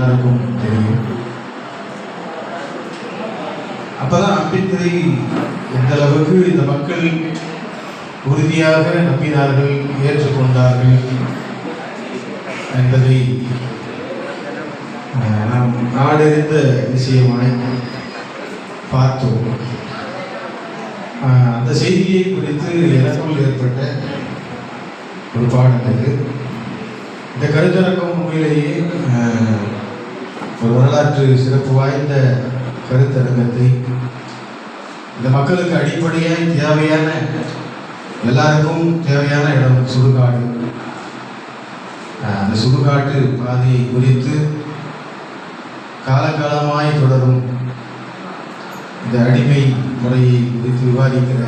எல்லாருக்கும் தெரியும். அப்பதான் அம்பேத்கரை எந்த அளவுக்கு இந்த மக்கள் உறுதியாக நம்பினார்கள், ஏற்றுக்கொண்டார்கள் என்பதை நாம் நாடறிந்த விஷயமாய் பார்த்தோம். அந்த செய்தியை குறித்து எனக்குள் ஏற்பட்ட ஒரு பாடம் இது. இந்த கருத்தரங்கம் உண்மையிலேயே ஒரு வரலாற்று சிறப்பு வாய்ந்த கருத்தரங்கத்தை இந்த மக்களுக்கு அடிப்படையாக தேவையான எல்லாருக்கும் தேவையான இடம் சுடுகாடு. அந்த சுடுகாட்டு பாதையை குறித்து காலகாலமாய் தொடரும் இந்த அடிமை முறையை குறித்து விவாதிக்கிற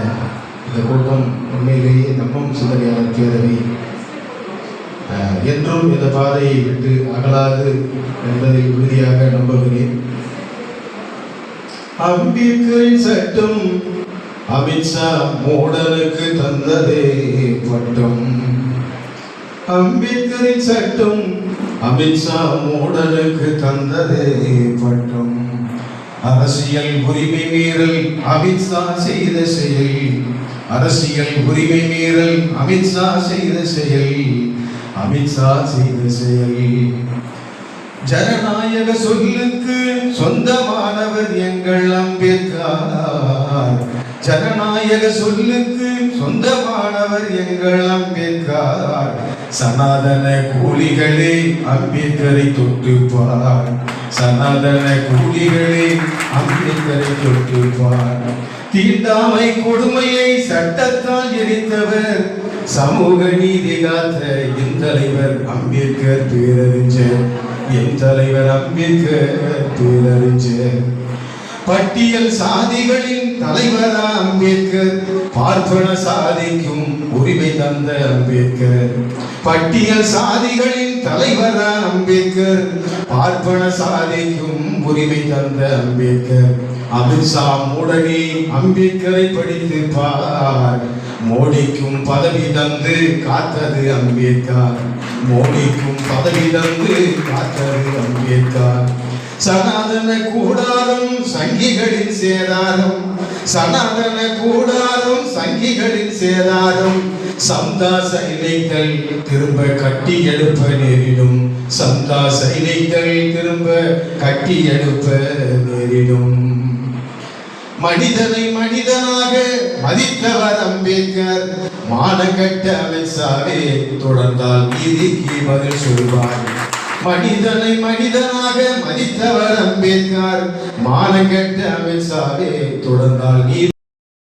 இந்த கூட்டம் உண்மையிலேயே நம்மும் சிந்தனையாளர் பேரவை என்றும் இந்த பாதையை விட்டு அகலாது என்பதை உறுதியாக நம்புகிறேன். அம்பேத்கரின் சட்டம் அமித்ஷா மோடலுக்கு தந்ததே பட்டம். அம்பேத்கரின் சட்டம் அமித்ஷா மோடலுக்கு தந்ததே பட்டம். அரசியல் உரிமை மீறல் அமித்ஷா செய்த செயல். அரசியல் உரிமை மீறல் அமித்ஷா செய்த செயல். அமித்ஷா செய்த செயல். ஜனநாயக சொல்லுக்கு சொந்தமானவர் எங்கள் அம்பேத்கர். ஜனநாயக சொல்லுக்கு சொந்தமானவர் எங்கள் அம்பேத்கர். சனாதன கூலிகளே அம்பேத்கரை தொட்டுப்பார். சனாதன கூலிகளே அம்பேத்கரை தொட்டுப்பார். தீண்டாமை கொடுமையை சட்டத்தால் எரித்தவர், சமூக நீதி காத்த என் தலைவர் அம்பேத்கர் பேரறிஞர். என் தலைவர் அம்பேத்கர் பேரறிஞர். பட்டியல் சாதிகளின் தலைவரா அம்பேத்கர். பார்ப்பன சாதிக்கும் உரிமை தந்த அம்பேத்கர். பட்டியல் சாதிகளின் தலைவரா அம்பேத்கர். பார்ப்பன சாதிக்கும் உரிமை தந்த அம்பேத்கர். அமித்ஷா மோடனி அம்பேத்கரை படித்து பார். மோடிக்கும் பதவி தந்து காத்தது அம்பேத்கர். மோடிக்கும் பதவி தந்து காத்தது அம்பேத்கர். சனாதன கூடாரம் சங்கிகளின் சேதாரம். சனாதன கூடாரம் சங்கிகளின் சேதாரம். சந்தா சைனைகள் திரும்ப கட்டி எழுப்ப நேரிடும். சந்தா சைனைகள் திரும்ப கட்டி எழுப்ப நேரிடும். மனிதனை மனிதனாக மதித்தவர் அம்பேத்கர். மானங்கட்ட அமித்ஷாவே தொடர்ந்தால் நீதிக்கு பதில் சொல்வார். மனிதனை மனிதனாக மதித்தவர் அம்பேத்கர். மானங்கட்ட அமித்ஷாவே தொடர்ந்தால் நீதி